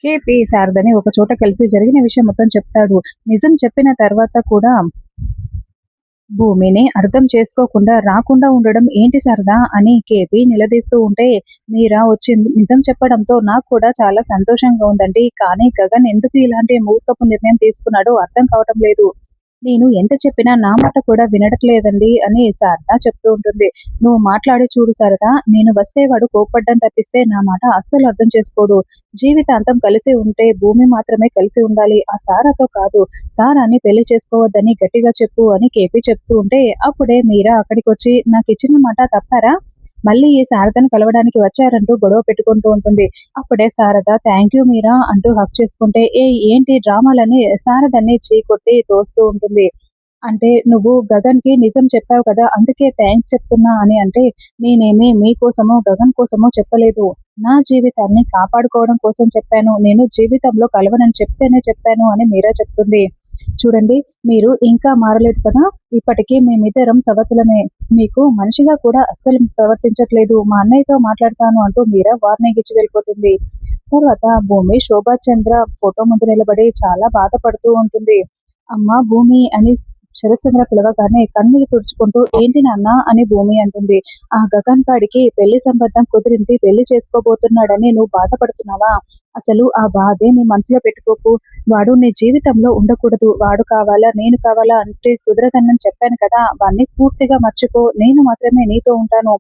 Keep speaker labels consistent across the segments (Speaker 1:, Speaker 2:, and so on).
Speaker 1: KP, శారదని ఒక చోట కలిసి జరిగిన విషయం మొత్తం చెప్తాడు. నిజం చెప్పిన తర్వాత కూడా భూమిని అర్థం చేసుకోకుండా రాకుండా ఉండడం ఏంటి శారదా అని కేపీ నిలదీస్తూ ఉంటే, మీరా వచ్చి నిజం చెప్పడంతో నాకు కూడా చాలా సంతోషంగా ఉందండి. కానీ గగన్ ఎందుకు ఇలాంటి మూర్ఖపు నిర్ణయం తీసుకున్నాడో అర్థం కావటం లేదు. నేను ఎంత చెప్పినా నా మాట కూడా వినట్లేదండి అని శారద చెప్తూ ఉంటుంది. నువ్వు మాట్లాడి చూడు శారద. నేను వస్తే వాడు కోప్పడ్డం తప్పిస్తే నా మాట అస్సలు అర్థం చేసుకోడు. జీవితాంతం కలిసి ఉంటే భూమి మాత్రమే కలిసి ఉండాలి. ఆ తారతో కాదు. తారాని పెళ్లి చేసుకోవద్దని గట్టిగా చెప్పు అని కేపీ చెప్తూ ఉంటే, అప్పుడే మీరా అక్కడికొచ్చి నాకిచ్చిన మాట తప్పారా? మళ్ళీ ఈ శారదను కలవడానికి వచ్చారంటూ గొడవ పెట్టుకుంటూ ఉంటుంది. అప్పుడే శారద థ్యాంక్ యూ మీరా అంటూ హగ్ చేసుకుంటే, ఏంటి డ్రామాలని శారదని చీకొట్టి తోస్తూ ఉంటుంది. అంటే నువ్వు గగన్‌కి నిజం చెప్పావు కదా! అందుకే థాంక్స్ చెప్తున్నా అని అంటే, నేనేమి మీకోసమో, గగన్ కోసమో చెప్పలేదు. నా జీవితాన్ని కాపాడుకోవడం కోసం చెప్పాను. నేను జీవితంలో కలవనని చెప్తేనే చెప్పాను అని మీరా చెప్తుంది. చూడండి, మీరు ఇంకా మారలేదు కదా! ఇప్పటికీ మేమిద్దరం సవతులమే. మీకు మనిషిగా కూడా అస్సలు ప్రవర్తించట్లేదు. మా అన్నయ్యతో మాట్లాడతాను అంటూ మీరా వార్నింగ్ ఇచ్చి వెళ్ళిపోతుంది. తర్వాత భూమి శోభాచంద్ర ఫోటో ముందు నిలబడి చాలా బాధపడుతూ ఉంటుంది. అమ్మ భూమి అని శరత్చంద్ర పిలవగానే కన్నీళ్లు తుడుచుకుంటూ ఏంటి నాన్న అని భూమి అంటుంది. ఆ గగన్ గాడికి పెళ్లి సంబంధం కుదిరింది, పెళ్లి చేసుకోబోతున్నాడని నువ్వు బాధపడుతున్నావా? అసలు ఆ బాధే నీ మనసులో పెట్టుకోకు. వాడు నీ జీవితంలో ఉండకూడదు. వాడు కావాలా నేను కావాలా అంటే కుదరదనని చెప్పాను కదా! వాణ్ణి పూర్తిగా మర్చిపో. నేను మాత్రమే నీతో ఉంటాను.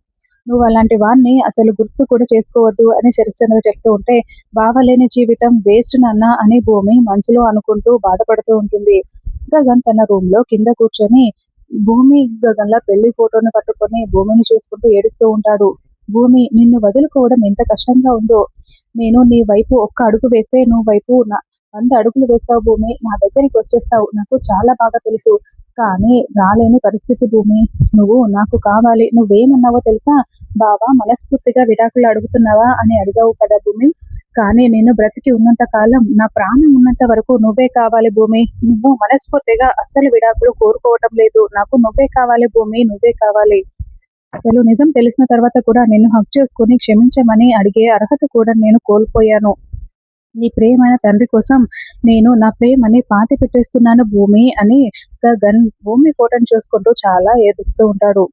Speaker 1: నువ్వు అలాంటి వాణ్ణి అసలు గుర్తు కూడా చేసుకోవద్దు అని శరత్చంద్ర చెప్తూ ఉంటే, బావలేని జీవితం వేస్ట్ నాన్న అని భూమి మనసులో అనుకుంటూ బాధపడుతూ ఉంటుంది. గగన్ తన రూమ్‌లో కింద కూర్చొని భూమి, గగన్‌ల పెళ్లి ఫోటోను పట్టుకొని భూమిని చూసుకుంటూ ఏడుస్తూ ఉంటాడు. భూమి, నిన్ను వదులుకోవడం ఎంత కష్టంగా ఉందో. నేను నీ వైపు ఒక్క అడుగు వేస్తే నువ్వు వైపు 100 అడుగులు వేస్తావు భూమి. నా దగ్గరికి వచ్చేస్తావు. నాకు చాలా బాగా తెలుసు. కానీ రాలేని పరిస్థితి భూమి. నువ్వు నాకు కావాలి. నువ్వేమన్నావో తెలుసా? బావ మనస్ఫూర్తిగా విడాకులు అడుగుతున్నావా అని అడిగావు కదా భూమి. కానీ నేను బ్రతికి ఉన్నంత కాలం, నా ప్రాణం ఉన్నంత వరకు నువ్వే కావాలి భూమి. నువ్వు మనస్ఫూర్తిగా అస్సలు విడాకులు కోరుకోవటం లేదు. నాకు నువ్వే కావాలి భూమి. నువ్వే కావాలి. అసలు నిజం తెలిసిన తర్వాత కూడా నిన్ను హగ్ చేసుకొని క్షమించమని అడిగే అర్హత కూడా నేను కోల్పోయాను. నీ ప్రియమైన తండ్రి కోసం నేను నా ప్రేమని పాతిపెట్టేస్తున్నాను భూమి అని గగన్ భూమి ఫోటోని చూసుకుంటూ చాలా ఏడుస్తూ ఉంటాడు.